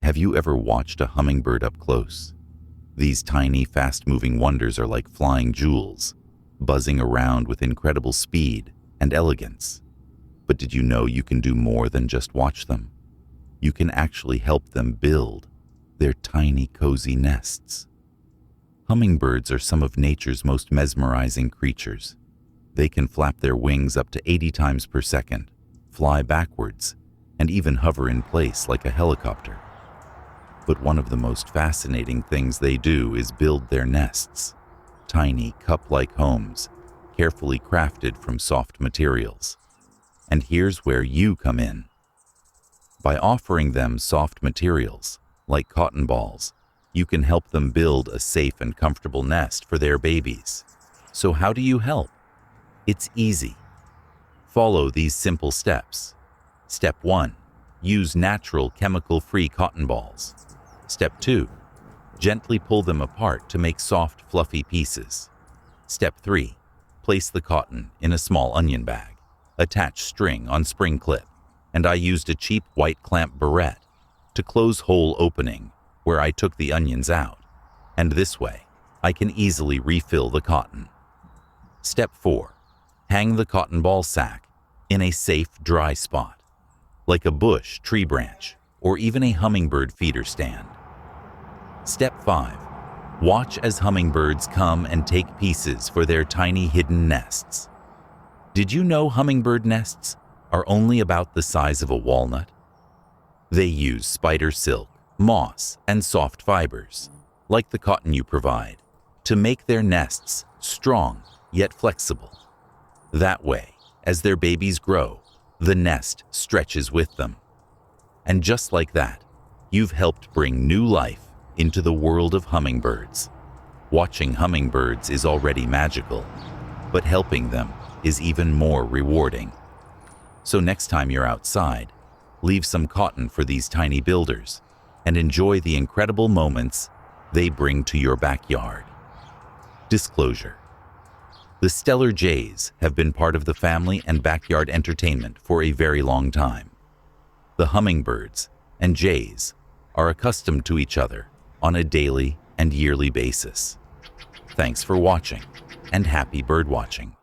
Have you ever watched a hummingbird up close? These tiny, fast-moving wonders are like flying jewels, buzzing around with incredible speed and elegance. But did you know you can do more than just watch them? You can actually help them build their tiny, cozy nests. Hummingbirds are some of nature's most mesmerizing creatures. They can flap their wings up to 80 times per second, fly backwards, and even hover in place like a helicopter. But one of the most fascinating things they do is build their nests, tiny, cup-like homes, carefully crafted from soft materials. And here's where you come in. By offering them soft materials, like cotton balls, you can help them build a safe and comfortable nest for their babies. So how do you help? It's easy. Follow these simple steps. Step 1. Use natural, chemical-free cotton balls. Step 2. Gently pull them apart to make soft, fluffy pieces. Step 3. Place the cotton in a small onion bag. Attach string on spring clip, and I used a cheap white clamp barrette to close hole opening where I took the onions out, and this way I can easily refill the cotton. Step 4. Hang the cotton ball sack in a safe, dry spot, like a bush, tree branch, or even a hummingbird feeder stand. Step 5. Watch as hummingbirds come and take pieces for their tiny hidden nests. Did you know hummingbird nests are only about the size of a walnut? They use spider silk, moss, and soft fibers, like the cotton you provide, to make their nests strong yet flexible. That way, as their babies grow, the nest stretches with them. And just like that, you've helped bring new life into the world of hummingbirds. Watching hummingbirds is already magical, but helping them is even more rewarding. So next time you're outside, leave some cotton for these tiny builders and enjoy the incredible moments they bring to your backyard. Disclosure: the Stellar Jays have been part of the family and backyard entertainment for a very long time. The hummingbirds and jays are accustomed to each other on a daily and yearly basis. Thanks for watching, and happy bird watching.